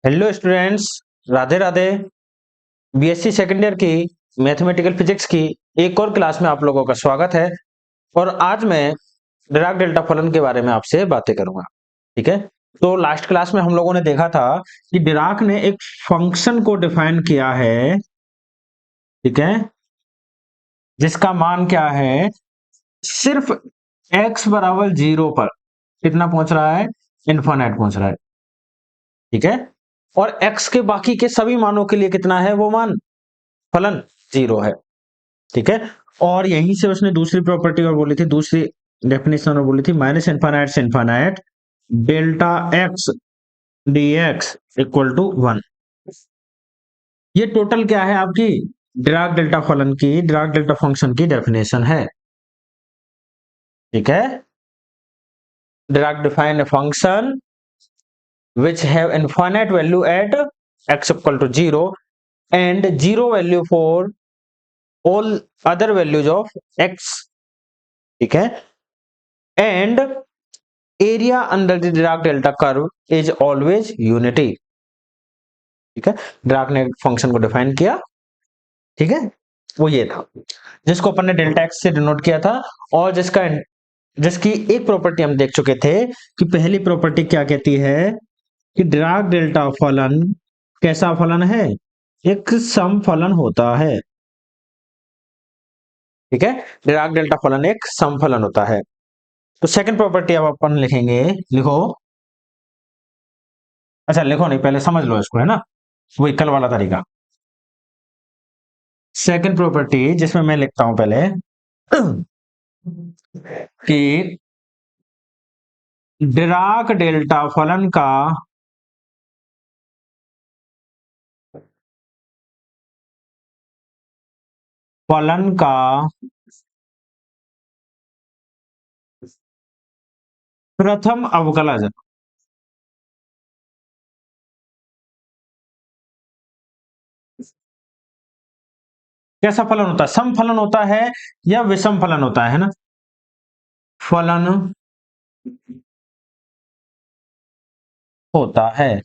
Hello students, Radhe Radhe. BSc second year की mathematical physics की एक और क्लास में आप लोगों का स्वागत है। और आज मैं डिराक डेल्टा फलन के बारे में आपसे बातें करूंगा। ठीक है, तो लास्ट क्लास में हम लोगों ने देखा था कि डिराक ने एक फंक्शन को डिफाइन किया है। ठीक है, जिसका मान क्या है, सिर्फ x बराबर 0 पर कितना पहुंच रहा है, इनफाइनाइट पहुंच रहा है। ठीक है, और x के बाकी के सभी मानों के लिए कितना है वो मान, फलन 0 है। ठीक है, और यहीं से उसने दूसरी प्रॉपर्टी और बोली थी, दूसरी डेफिनेशन और बोली थी, माइनस इनफाइनाइट से infinite delta X D X equal to 1। ये टोटल क्या है आपकी डिराक डेल्टा फलन की, डिराक डेल्टा फंक्शन की डेफिनेशन है। ठीक है, Dirac define function which have infinite value at x equal to 0 and 0 value for all other values of x। ठीक है, and area under the Dirac delta curve is always unity। ठीक है, Dirac ने function को define किया। ठीक है, वो ये था जिसको अपन ने डेल्टा एक्स से डिनोट किया था, और जिसकी एक प्रॉपर्टी हम देख चुके थे कि पहली प्रॉपर्टी क्या कहती है कि डिराक डेल्टा फलन कैसा फलन है, एक सम फलन होता है। ठीक है, डिराक डेल्टा फलन एक सम फलन होता है। तो सेकंड प्रॉपर्टी अब अपन लिखेंगे, लिखो। अच्छा लिखो नहीं, पहले समझ लो इसको, है ना, वही कल वाला तरीका। सेकंड प्रॉपर्टी जिसमें मैं लिखता हूं पहले कि डिराक डेल्टा फलन का प्रथम अवकलज कैसा फलन होता है, सम फलन होता है या विषम फलन होता है ना, फलन होता है।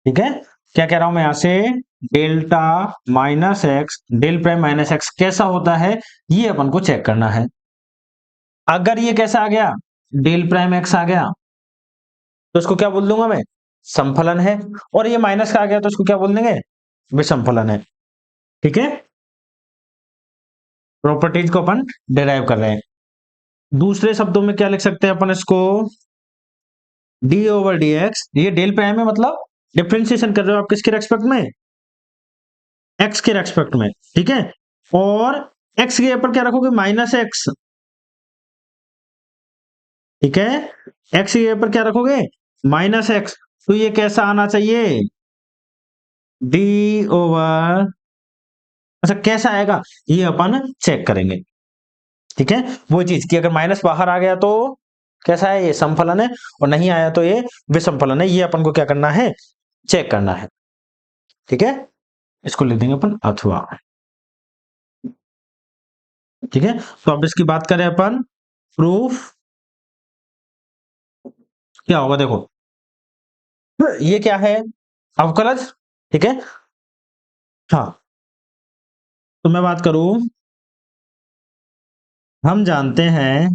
ठीक है, क्या कह रहा हूं मैं यहां से, delta minus X, del prime minus X कैसा होता है, ये अपन को चेक करना है। अगर ये कैसा आ गया, डेल प्राइम एक्स आ गया, तो इसको क्या बोल दूंगा मैं, समफलन है। और ये माइनस का आ गया तो इसको क्या बोल देंगे, विषम फलन है। ठीक है, प्रॉपर्टीज को अपन डिराइव कर रहे हैं। दूसरे शब्दों में क्या लिख सकते हैं अपन इसको, डी ओवर डी एक्स, ये डेल प्राइम है, मतलब डिफ्रेंसिएशन कर रहे हो आप किसके रेस्पेक्ट में, एक्स के रेस्पेक्ट में। ठीक है, और एक्स के ऊपर क्या रखोगे, माइनस एक्स। ठीक है, एक्स के ऊपर क्या रखोगे, माइनस एक्स। तो ये कैसा आना चाहिए, डी ओवर, अच्छा कैसा आएगा ये अपन चेक करेंगे। ठीक है, वो चीज कि अगर माइनस बाहर आ गया तो कैसा है, ये समफलन है, और नहीं आया तो ये विषम फलन है। ये अपन को क्या करना है, चेक करना है। ठीक है, इसको लिख देंगे अपन अथवा। ठीक है, तो अब इसकी बात करें अपन, प्रूफ क्या होगा, देखो ये क्या है, अवकलज। ठीक है, हाँ, तो मैं बात करूं, हम जानते हैं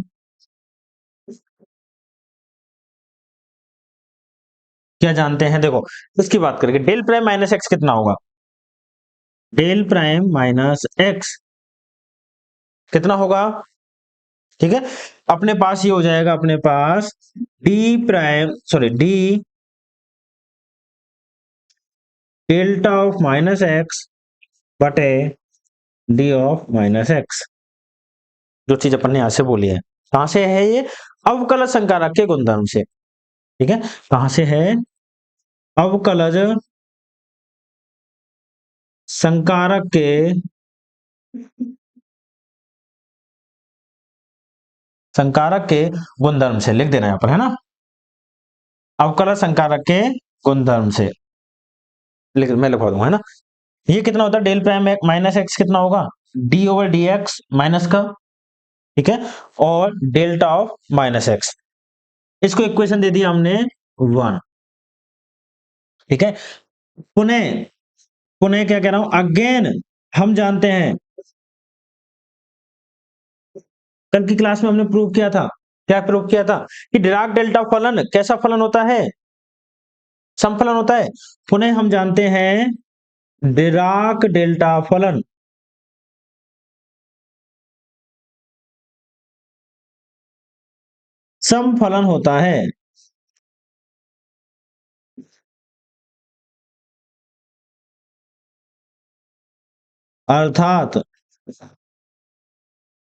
क्या जानते हैं, देखो इसकी बात करेंगे, डेल प्राइम माइनस एक्स कितना होगा, डेल प्राइम माइनस एक्स कितना होगा। ठीक है, अपने पास ये हो जाएगा, अपने पास D prime, sorry D delta of minus X बटे डी ऑफ माइनस एक्स, जो चीज अपन ने यहां से बोली है। कहां से है ये, अवकलज संकारक के गुणधर्म से। ठीक है, कहां से है, अवकलज संकारक के गुणधर्म से, लिख देना यहां पर, है ना, अवकलज संकारक के गुणधर्म से मैं लिखवा दूंगा, है ना। ये कितना होता है, डेल प्राइम माइनस एक्स कितना होगा, D over D x minus का। ठीक है, और डेल्टा ऑफ माइनस एक्स, इसको इक्वेशन दे दिया हमने 1। ठीक है, पुनः पुनः क्या कह रहा हूं, अगेन हम जानते हैं, कल की क्लास में हमने प्रूव किया था, क्या प्रूव किया था कि डिराक डेल्टा फलन कैसा फलन होता है, समफलन होता है। पुनः हम जानते हैं डिराक डेल्टा फलन समफलन होता है। अर्थात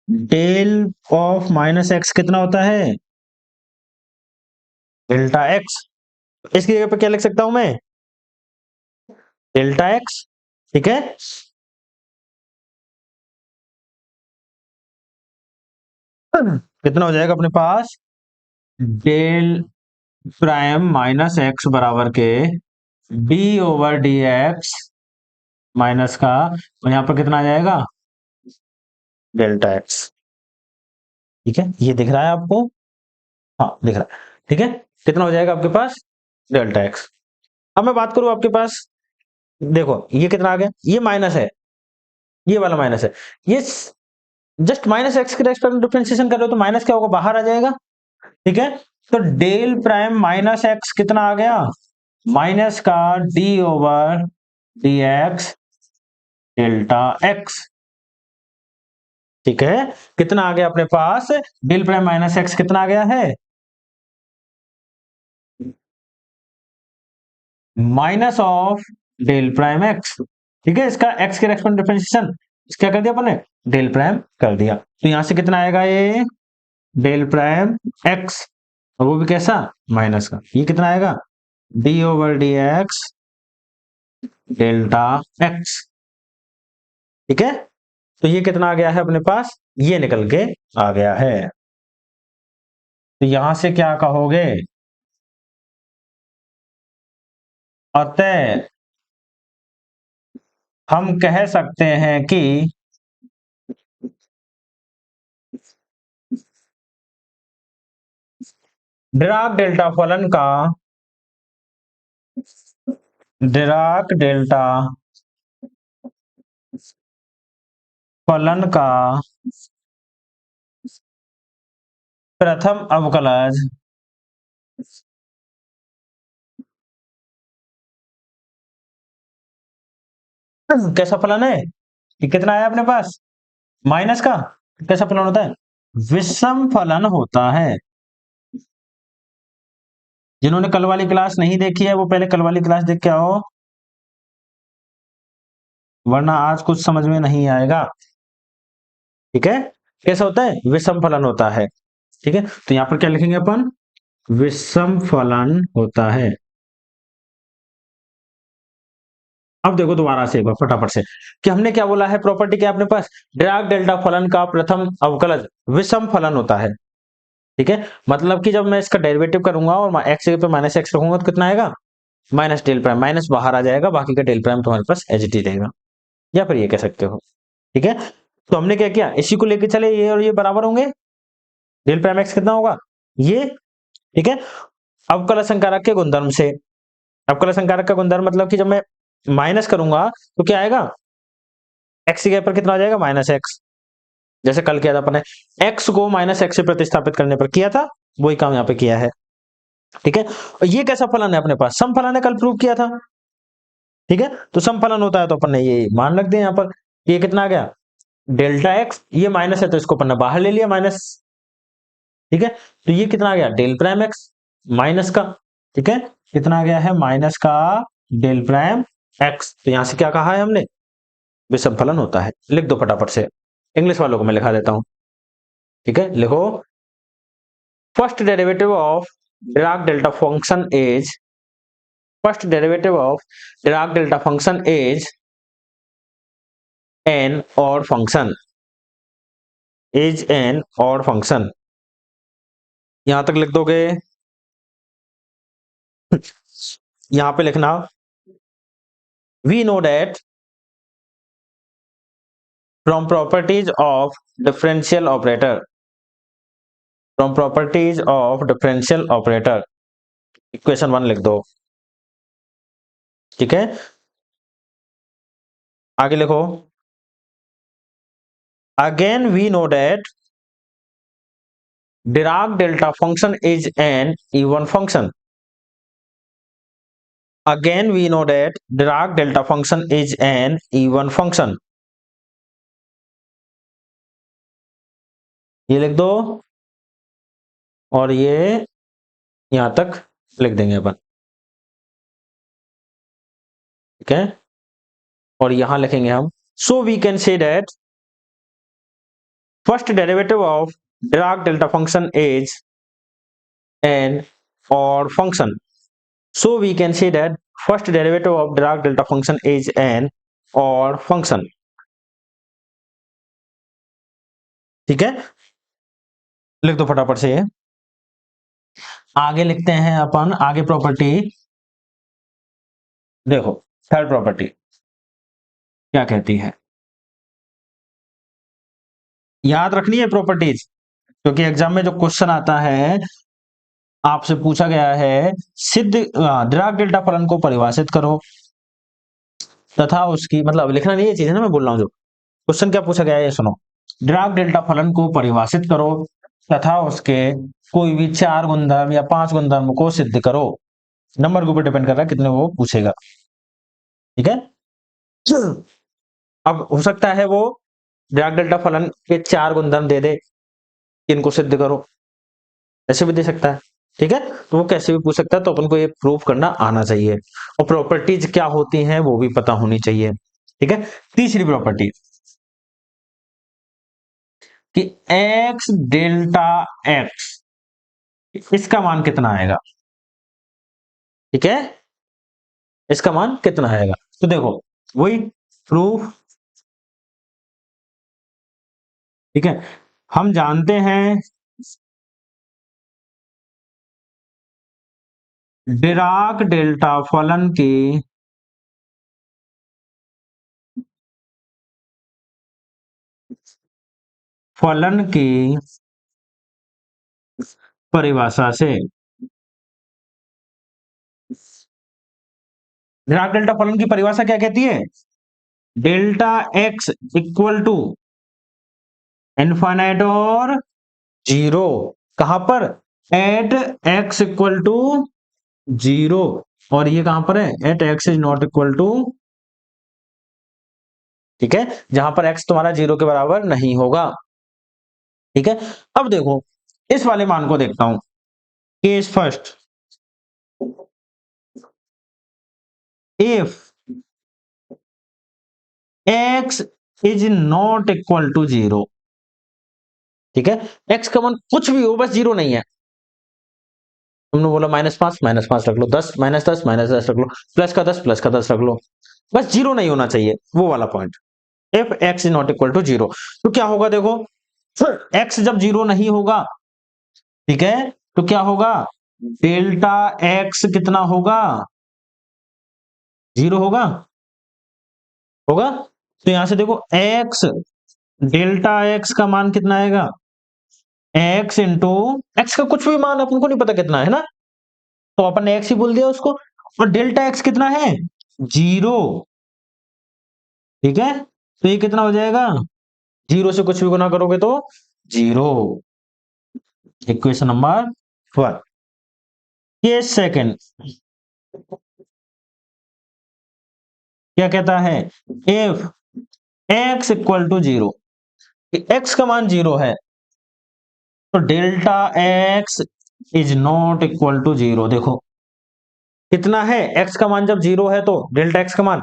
डेल ऑफ माइनस एक्स कितना होता है, डेल्टा एक्स। इसकी जगह पे क्या लिख सकता हूं मैं, डेल्टा एक्स। ठीक है, कितना हो जाएगा अपने पास, डेल प्राइम माइनस एक्स बराबर के D over D x minus का, और यहां पर कितना आ जाएगा, डेल्टा एक्स। ठीक है, ये दिख रहा है आपको, हाँ दिख रहा है। ठीक है, कितना हो जाएगा आपके पास, डेल्टा एक्स। अब मैं बात करूं आपके पास, देखो ये कितना आ गया, ये माइनस है, ये वाला माइनस है, ये जस्ट माइनस एक्स के रेस्पेक्ट में डिफरेंशिएशन कर रहे हो तो माइनस क्या होगा, बाहर आ जाएगा। ठीक है, तो डेल प्राइम माइनस एक्स कितना आ गया, माइनस का D over D X delta X. ठीक है, कितना आ गया अपने पास, डेल प्राइम माइनस एक्स कितना आ गया है, minus of del prime X. ठीक है, इसका एक्स के रेस्पेक्ट डिफरेंशिएशन क्या कर दिया अपन ने, डेल प्राइम कर दिया, तो यहां से कितना आएगा ये, डेल प्राइम एक्स, और वो भी कैसा, माइनस का, ये कितना आएगा, D over D X delta X. ठीक है, तो ये कितना आ गया है अपने पास, ये निकल के आ गया है। तो यहां से क्या कहोगे, अतः हम कह सकते हैं कि डिराक डेल्टा फलन का, डिराक डेल्टा फलन का प्रथम अवकलज कैसा फलन है, ये कितना आया अपने पास, माइनस का, कैसा फलन होता है, विषम फलन होता है। जिन्होंने कल वाली क्लास नहीं देखी है वो पहले कल वाली क्लास देख के आओ, वरना आज कुछ समझ में नहीं आएगा। ठीक है, कैसा होता है, विषम फलन होता है। ठीक है, तो यहां पर क्या लिखेंगे अपन, विषम फलन होता है। अब देखो दोबारा से एक बार फटाफट से, कि हमने क्या बोला है, प्रॉपर्टी क्या है अपने पास, डिराक डेल्टा फलन का प्रथम अवकलज विषम फलन होता है। ठीक है, मतलब कि जब मैं इसका डेरिवेटिव करूंगा और एक्स पे माइनस एक्स रखूंगा तो कितना आएगा, माइनस डेल प्राइम, माइनस बाहर आ जाएगा, बाकी का डेल प्राइम तुम्हारे पास एच डी रहेगा, या फिर ये कह सकते हो। ठीक है, तो हमने क्या किया, इसी को लेके चले, ये और ये बराबर होंगे, डेल प्राइम एक्स कितना होगा, ये। ठीक है, अवकल संकारक के गुणधर्म से, अवकल संकारक का गुणधर्म मतलब कि जब मैं माइनस करूंगा तो क्या आएगा, एक्स की जगह पर कितना आ जाएगा, माइनस एक्स। जैसे कल किया था अपन ने, एक्स को माइनस एक्स से प्रतिस्थापित करने पर किया था, वही काम यहाँ पे किया है। ठीक है, और ये कैसा फलन है अपने पास, सम फलन है, कल प्रूव किया था। ठीक है, तो सम फलन होता है तो अपन ने ये मान रख दिया यहाँ पर, ये कितना आ गया, डेल्टा एक्स, ये माइनस है तो इसको अपन ने बाहर ले लिया माइनस। ठीक है, तो ये कितना आ गया, डेल प्राइम एक्स माइनस का। ठीक है, कितना आ गया है, माइनस का डेल प्राइम एक्स, तो यहां से क्या कहा है हमने, विषम फलन होता है। लिख दो फटाफट से, इंग्लिश वालों को मैं लिखा देता हूं। ठीक है, लिखो, first derivative of Dirac delta function is, first derivative of Dirac delta function is an odd function, is an odd function, यहां तक लिख दोगे। यहां पे लिखना, we know that from properties of differential operator, from properties of differential operator, equation 1 लिख दो। ठीक है, आगे लिखो। Again we know that Dirac delta function is an even function. Again we know that Dirac delta function is an even function. ये लिख दो और ये यहां तक लिख देंगे अपन। ठीक है, और यहां लिखेंगे हम, so we can say that first derivative of Dirac delta function is an odd function. So we can say that first derivative of Dirac delta function is an odd function. ठीक है, लिख दो फटाफट से ये। आगे लिखते हैं अपन, आगे प्रॉपर्टी देखो, थर्ड प्रॉपर्टी क्या कहती है, याद रखनी है प्रॉपर्टीज, क्योंकि एग्जाम में जो क्वेश्चन आता है आपसे पूछा गया है सिद्ध डिराक डेल्टा फलन को परिभाषित करो तथा उसकी, मतलब लिखना नहीं, ये चीज है ना मैं बोल रहा हूं, जो क्वेश्चन क्या पूछा गया है ये सुनो। डिराक डेल्टा फलन को परिभाषित करो तथा उसके कोई भी 4 गुणधर्म या 5 गुणधर्म को सिद्ध करो। नंबर के ऊपर डिपेंड कर रहा है कितने वो पूछेगा। ठीक है, अब हो सकता है वो डिराक डेल्टा फलन के 4 गुणधर्म दे दे, इनको सिद्ध करो, ऐसे भी दे सकता है। ठीक है, तो वो कैसे भी पूछ सकता है, तो अपन को ये प्रूफ करना आना चाहिए और प्रॉपर्टीज क्या होती हैं वो भी पता होनी चाहिए। ठीक है, तीसरी प्रॉपर्टी कि एक्स डेल्टा एक्स, इसका मान कितना आएगा। ठीक है, इसका मान कितना आएगा, तो देखो वही प्रूफ। ठीक है, हम जानते हैं डिराक डेल्टा फलन की परिभाषा से, डिराक डेल्टा फलन की परिभाषा क्या कहती है, delta x equal to infinite और जीरो, कहां पर, at X equal to zero, और ये कहां पर है, at X is not equal to, ठीक है, जहां पर एक्स तुम्हारा जीरो के बराबर नहीं होगा। ठीक है, अब देखो इस वाले मान को देखता हूं, case first, if x is not equal to zero. ठीक है, एक्स का मान कुछ भी हो बस जीरो नहीं है। तुमने बोला -5 रख लो, 10 -10 रख लो, +10 रख लो, बस जीरो नहीं होना चाहिए, वो वाला point. If x is not equal to zero, तो क्या होगा देखो, एक्स जब जीरो नहीं होगा, ठीक है, तो क्या होगा, डेल्टा एक्स कितना होगा, जीरो होगा, होगा। तो यहां से देखो एक्स, डेल्टा एक्स का मान कितना आएगा, एक्स इंटू एक्स का कुछ भी मान अपन को नहीं पता कितना है ना, तो अपन ने एक्स ही बोल दिया उसको, और डेल्टा एक्स कितना है, जीरो। ठीक है, तो ये कितना हो जाएगा, जीरो से कुछ भी गुना करोगे तो zero. Equation number 1। Case second क्या कहता है, if x equal to zero, x का मान जीरो है, तो delta x is not equal to zero. देखो कितना है, एक्स का मान जब जीरो है तो डेल्टा एक्स का मान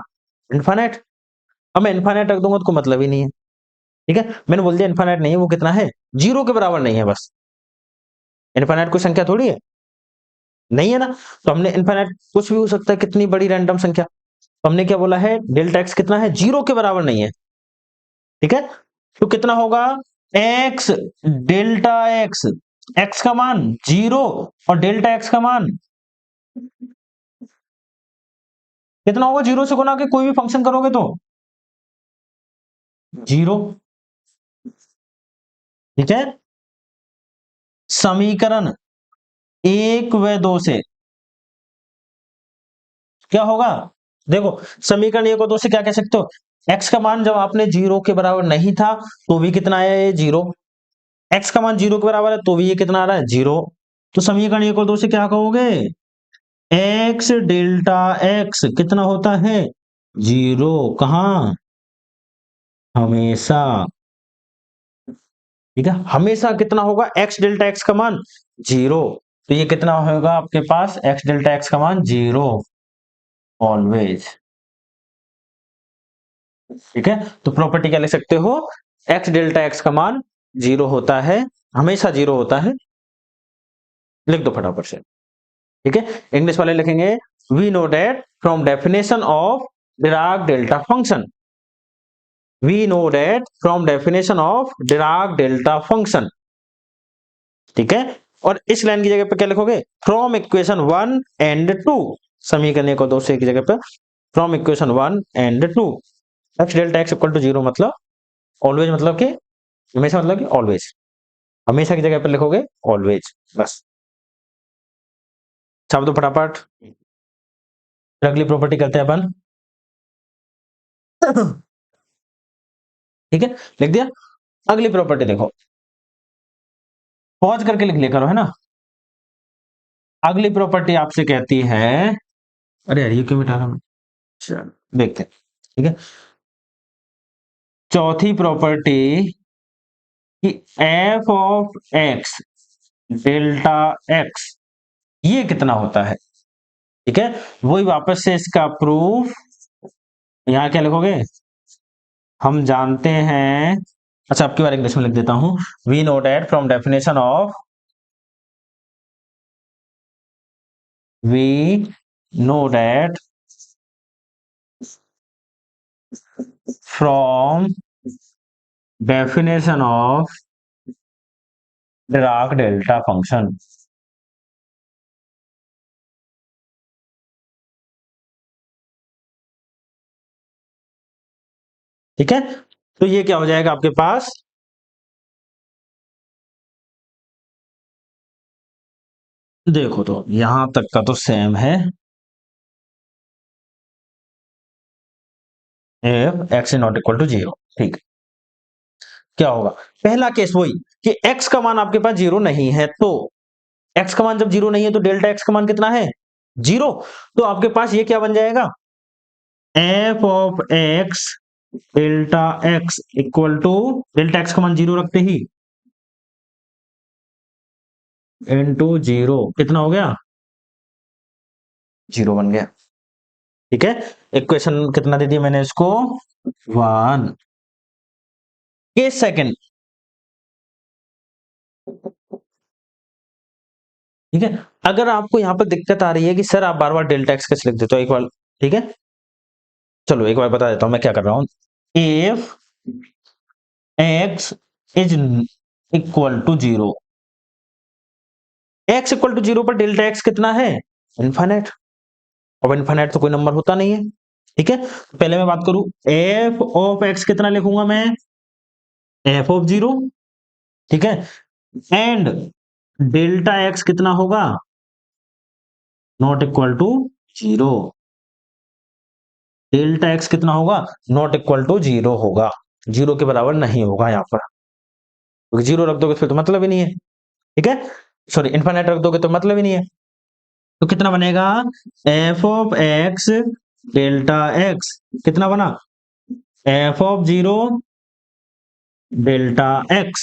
इनफाइनाइट। अब मैं इनफाइनाइट रख दूंगा तो कोई मतलब ही नहीं है। ठीक है, मैंने बोल दिया इनफाइनाइट नहीं है, वो कितना है, जीरो के बराबर नहीं है, बस इनफाइनाइट कोई संख्या थोड़ी है, नहीं है ना। तो हमने इनफाइनाइट कुछ भी हो सकता है, कितनी बड़ी रैंडम संख्या, तो हमने क्या बोला है, डेल्टा एक्स कितना है, जीरो के बराबर नहीं है। ठीक है, तो कितना होगा, एक्स डेल्टा एक्स, एक्स का मान जीरो और डेल्टा एक्स का मान कितना होगा, जीरो से गुना के कोई भी फंक्शन करोगे तो जीरो। ठीक है, समीकरण 1 व 2 से क्या होगा? देखो, समीकरण 1 और 2 से क्या कह सकते हो? x का मान जब आपने 0 के बराबर नहीं था तो भी कितना आया? ये 0। x का मान 0 के बराबर है तो भी ये कितना आ रहा है? 0। तो समीकरण 1 और 2 से क्या कहोगे? x डेल्टा x कितना होता है? 0। कहां? हमेशा। ठीक है, हमेशा कितना होगा x डेल्टा x का मान? 0। तो ये कितना होगा आपके पास? x डेल्टा x का मान 0 ऑलवेज। ठीक है, तो प्रॉपर्टी क्या लिख सकते हो? x डेल्टा x का मान 0 होता है, हमेशा 0 होता है। लिख दो फटाफट से। ठीक है, इंग्लिश वाले लिखेंगे we know that from definition of Dirac delta function. We know that from definition of Dirac delta function. ठीक है, और इस लाइन की जगह पे क्या लिखोगे? From equation 1 and 2। समीकरण 1 और 2 से की जगह पे from equation 1 and 2 x delta x equal to 0 मतलब ऑलवेज, मतलब कि हमेशा, मतलब कि ऑलवेज। हमेशा की जगह पे लिखोगे ऑलवेज, बस। छाप दो फटाफट। अगली प्रॉपर्टी करते हैं अपन। ठीक है, लिख दिया। अगली प्रॉपर्टी देखो, पॉज करके लिख लिया करो, है ना। अगली प्रॉपर्टी आपसे कहती है, अरे यार ये क्यों मिटा रहा हूं? चलो देखते हैं। ठीक है, चौथी प्रॉपर्टी कि F of x delta x ये कितना होता है? ठीक है, वही वापस से इसका प्रूफ। यहां क्या लिखोगे? हम जानते हैं। अच्छा, आपकी बार इंग्लिश में लिख देता हूं। We know that from definition of, we know that from definition of Dirac delta function. ठीक है, तो ये क्या हो जाएगा आपके पास? देखो, तो यहां तक का तो सेम है। F x not equal to 0। ठीक, क्या होगा? पहला केस वही कि x का मान आपके पास 0 नहीं है, तो x का मान जब 0 नहीं है तो डेल्टा x का मान कितना है? 0। तो आपके पास ये क्या बन जाएगा? F of x delta x equal to, delta x का मान 0 रखते ही इनटू 0 कितना हो गया? 0 बन गया। ठीक है, इक्वेशन कितना दे दिया मैंने इसको? 1। Case second. ठीक है, अगर आपको यहां पर दिक्कत आ रही है कि सर आप बार बार डेल्टा एक्स कैसे लिख देते हो, एक बार, ठीक है, चलो एक बार बता देता हूं मैं क्या कर रहा हूं। If x is equal to 0, x equal to 0 पर डेल्टा एक्स कितना है? इनफाइनाइट। अब इनफाइनाइट तो कोई नंबर होता नहीं है। ठीक है, तो पहले मैं बात करूं, एफ ऑफ एक्स कितना लिखूंगा मैं? F of 0। ठीक है, एंड डेल्टा एक्स कितना होगा? Not equal to 0। Delta x कितना होगा? नॉट इक्वल टू 0 होगा, 0 के बराबर नहीं होगा यहां पर, क्योंकि 0 रख दोगे फिर तो मतलब ही नहीं है। ठीक है, सॉरी, इनफाइनाइट रख दोगे तो मतलब ही नहीं है। तो कितना बनेगा? F of x delta x कितना बना? F of 0 delta x,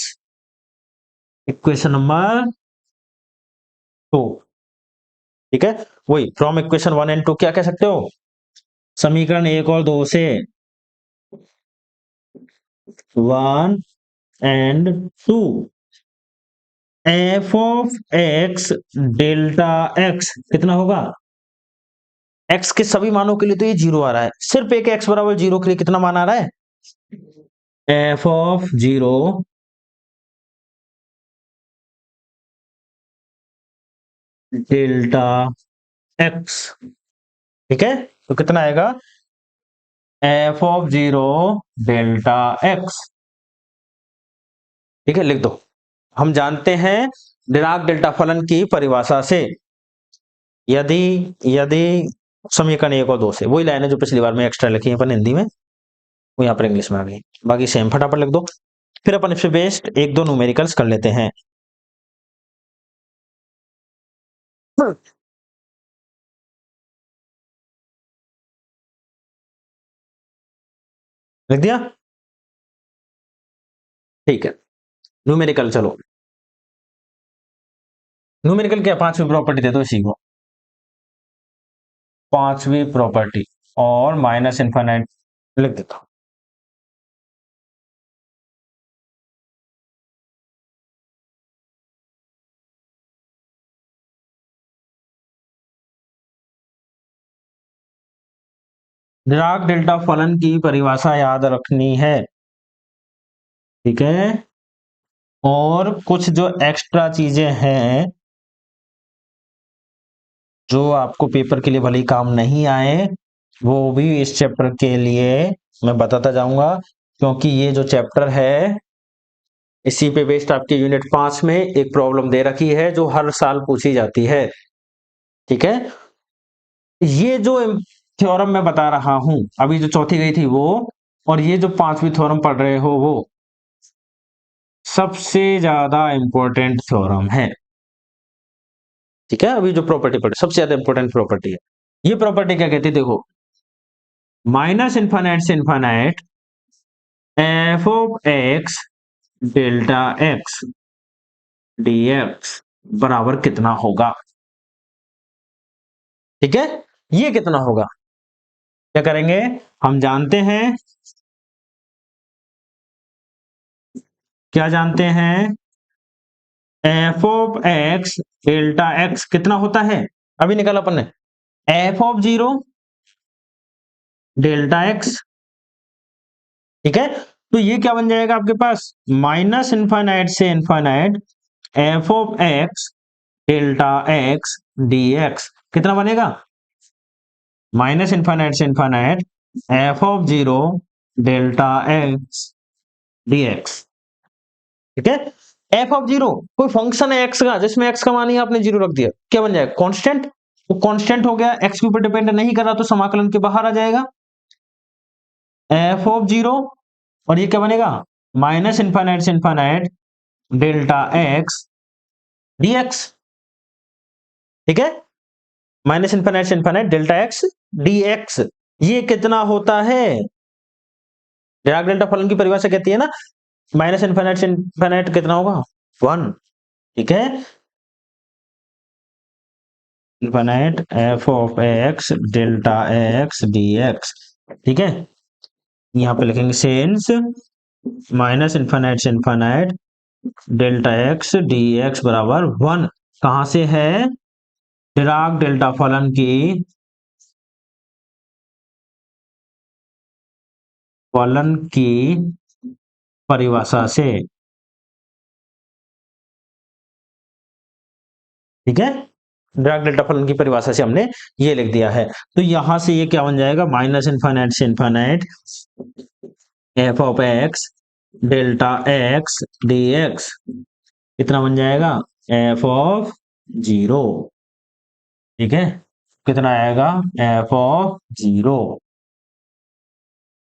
equation number 2। ठीक है, वही फ्रॉम इक्वेशन 1 एंड 2 क्या कह सकते हो? समीकरण 1 और 2 से 1 and 2 F of x delta x कितना होगा? एक्स के सभी मानों के लिए तो ये 0 आ रहा है, सिर्फ एक एक्स बराबर 0 के लिए कितना मान आ रहा है? F of 0 delta X. ठीक है, तो कितना आएगा? F of 0 delta X. ठीक है, लिख दो। हम जानते हैं डिराक डेल्टा फलन की परिभाषा से यदि यदि समीकरण 1 और 2 से, वही लाइन है जो पिछली बार में एक्स्ट्रा लिखी है अपन हिंदी में, वो यहाँ पर इंग्लिश में आ गई, बाकी सेम फटाफट लिख दो। फिर अपन इस पे बेस्ड एक दो न्यूमेरिकल्स कर लेते हैं। लिख दिया? ठीक है, न्यूमेरिकल चलो। न्यूमेरिकल क्या, पांचवी प्रॉपर्टी दे दो इसी को, पांचवी प्रॉपर्टी और माइनस इनफाइनाइट लिख देता हूं। डिराक डेल्टा फलन की परिभाषा याद रखनी है, ठीक है। और कुछ जो एक्स्ट्रा चीजें हैं जो आपको पेपर के लिए भले ही काम नहीं आए, वो भी इस चैप्टर के लिए मैं बताता जाऊंगा, क्योंकि ये जो चैप्टर है इसी पे बेस्ड आपके यूनिट 5 में एक प्रॉब्लम दे रखी है जो हर साल पूछी जाती है, ठीक है। ये जो थ्योरम मैं बता रहा हूं, अभी जो चौथी गई थी वो, और ये जो पांचवी थ्योरम पढ़ रहे हो वो सबसे ज्यादा इंपॉर्टेंट थ्योरम है, ठीक है। अभी जो प्रॉपर्टी पढ़े सबसे ज्यादा इंपॉर्टेंट प्रॉपर्टी है। ये प्रॉपर्टी क्या कहती है, देखो, माइनस इनफाइनाइट से infinite f of x delta x dx बराबर कितना होगा, ठीक है। ये कितना होगा, क्या करेंगे, हम जानते हैं, क्या जानते हैं, F of x delta x कितना होता है, अभी निकाला अपन ने, एफ ऑफ 0 डेल्टा एक्स, ठीक है। तो ये क्या बन जाएगा आपके पास, माइनस इनफाइनाइट से infinite f of x delta x dx कितना बनेगा, माइनस इनफाइनाइट से infinite f of 0 delta x dx, ठीक है। एफ ऑफ 0 कोई फंक्शन है एक्स का जिसमें एक्स का मान ही आपने 0 रख दिया, क्या बन जाएगा, कांस्टेंट। वो कांस्टेंट हो गया, एक्स के ऊपर डिपेंड नहीं कर रहा तो समाकलन के बाहर आ जाएगा, एफ ऑफ 0, और ये क्या बनेगा, माइनस इनफाइनाइट से इनफाइनाइट डेल्टा एक्स डीएक्स, ठीक है। माइनस इनफाइनाइट से इनफाइनाइट डेल्टा एक्स डीएक्स, ये कितना होता है, डिराक डेल्टा फलन की परिभाषा कहती है ना, माइनस इनफाइनाइट से इनफाइनाइट कितना होगा, 1, ठीक है। Infinite f of x delta x dx, ठीक है। यहां पे लिखेंगे सेंस माइनस इनफाइनाइट से इनफाइनाइट डेल्टा एक्स डीएक्स बराबर 1, कहां से है, डिराक डेल्टा फलन की परिभाषा से, ठीक है। डिराक डेल्टा फलन की परिभाषा से हमने ये लिख दिया है, तो यहां से ये क्या बन जाएगा, माइनस इनफाइनाइट से infinite f of x delta x dx कितना बन जाएगा, एफ ऑफ 0, ठीक है। कितना आएगा, एफ ऑफ 0,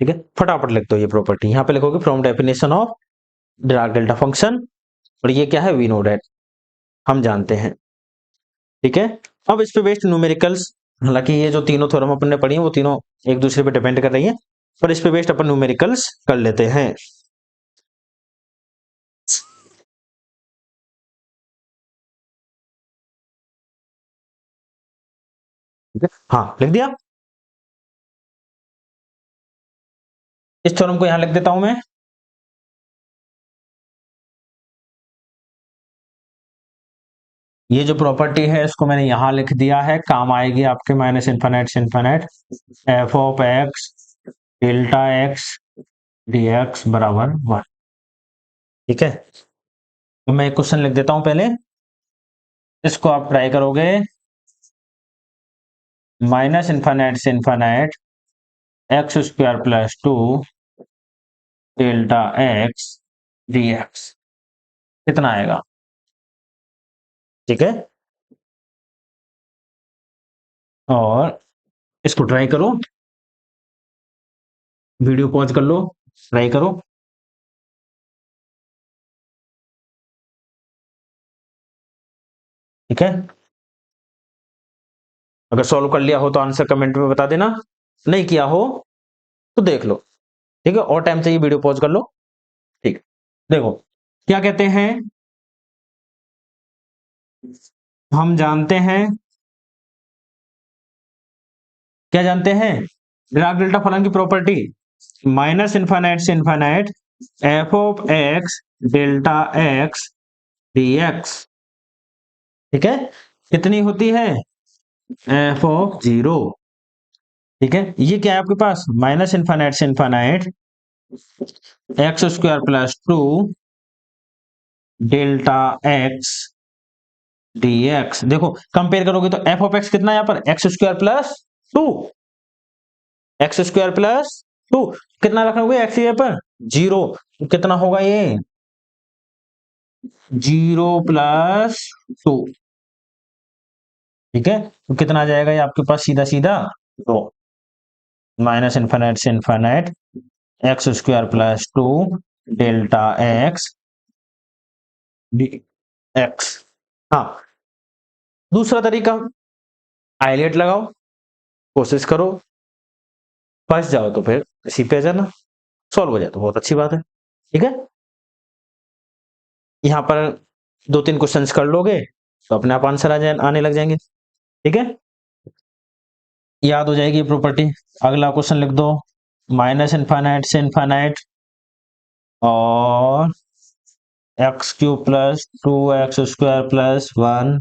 ठीक है। फटाफट लिख दो ये प्रॉपर्टी, यहां पे लिखोगे from definition of Dirac delta function, और ये क्या है, वी नो डेट, हम जानते हैं, ठीक है। अब इस पे बेस्ड न्यूमेरिकल्स, हालांकि ये जो तीनों थ्योरम अपन ने पढ़ी है वो तीनों एक दूसरे पे डिपेंड कर रही है, पर इस पे बेस्ड अपन न्यूमेरिकल्स कर लेते हैं। ठीक है, हाँ लिख दिया, इस थ्योरम को यहां लिख देता हूं मैं, ये जो प्रॉपर्टी है इसको मैंने यहां लिख दिया है, काम आएगी आपके माइनस इनफाइनाइट से infinite f of x delta x dx बराबर 1, ठीक है। तो मैं एक क्वेश्चन लिख देता हूं पहले, इसको आप ट्राई करोगे, माइनस इनफाइनाइट से infinite x square plus 2 delta x dx कितना आएगा, ठीक है, और इसको ट्राई करो, वीडियो पॉज कर लो, ट्राई करो। ठीक है, अगर सॉल्व कर लिया हो तो आंसर कमेंट में बता देना, नहीं किया हो तो देख लो। ठीक है, और टाइम चाहिए वीडियो पॉज कर लो। ठीक, देखो क्या कहते हैं, हम जानते हैं, क्या जानते हैं, डिराक डेल्टा फलन की प्रॉपर्टी माइनस इनफाइनाइट से infinite f of x delta x dx, ठीक है, कितनी होती है, एफ ऑफ जीरो। ठीक है, ये क्या है आपके पास, माइनस इनफाइनाइट से infinite x square plus two delta x dx. देखो कंपेयर करोगे तो एफ ऑफ एक्स कितना है यहाँ पर, x square plus two, x square plus two, कितना रखोगे एक्स यहाँ पर, जीरो, तो कितना होगा ये, जीरो प्लस टू। ठीक है, तो कितना आ जाएगा ये आपके पास, सीधा सीधा तो माइनस इनफाइनाइट से infinite x square plus two delta X D x. हाँ, दूसरा तरीका, आइलेट लगाओ, कोशिश करो, फंस जाओ तो फिर इसी पे आ जाना, सॉल्व हो जाए तो बहुत अच्छी बात है। ठीक है, यहाँ पर दो तीन क्वेश्चंस कर लोगे तो अपने आप आंसर आने लग जाएंगे। ठीक है, याद हो जाएगी प्रॉपर्टी। अगला क्वेश्चन लिख दो, माइनस इनफाइनाइट से इनफाइनाइट और x cube plus two x square plus one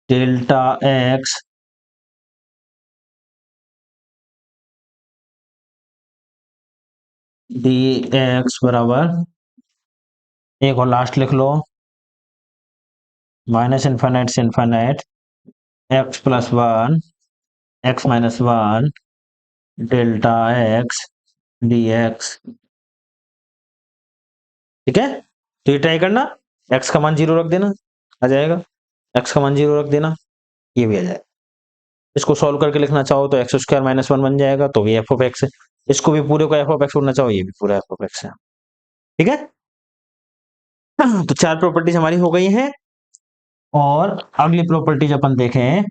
delta X D x बराबर, एक और लास्ट लिख लो, माइनस इनफाइनाइट से infinite x plus one x minus one delta X D x. ठीक है, तो ये ट्राई करना, एक्स का मान जीरो रख देना, आ जाएगा, एक्स का मान जीरो रख देना, ये भी आ जाएगा। इसको सॉल्व करके लिखना चाहो तो एक्स स्क्वायर माइनस वन बन जाएगा, तो ये एफ ऑफ एक्स है, इसको भी पूरे को एफ ऑफ एक्स बोलना चाहो, ये भी पूरा एफ ऑफ एक्स है। ठीक है, तो चार प्रॉपर्टीज हमारी हो गई हैं, और अगली प्रॉपर्टीज अपन देखें।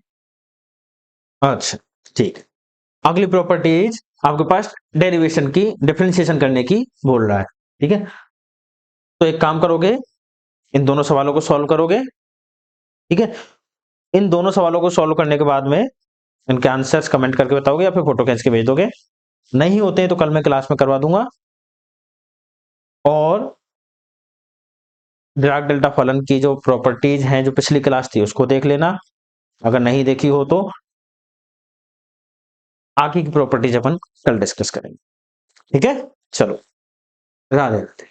अच्छा, ठीक है, अगली प्रॉपर्टीज आपके पास डेरिवेशन की, डिफरेंशिएशन करने की बोल रहा है। ठीक है, तो एक काम करोगे, इन दोनों सवालों को सॉल्व करोगे। ठीक है, इन दोनों सवालों को सॉल्व करने के बाद में इनके आंसर्स कमेंट करके बताओगे या फिर फोटो खींच के भेज दोगे, नहीं होते हैं तो कल मैं क्लास में करवा दूंगा। और डिराक डेल्टा फलन की जो प्रॉपर्टीज हैं जो पिछली क्लास थी उसको देख लेना, अगर नहीं देखी हो तो आगे की प्रॉपर्टीज अपन कल डिस्कस करेंगे। ठीक है, चलो, राधे राधे।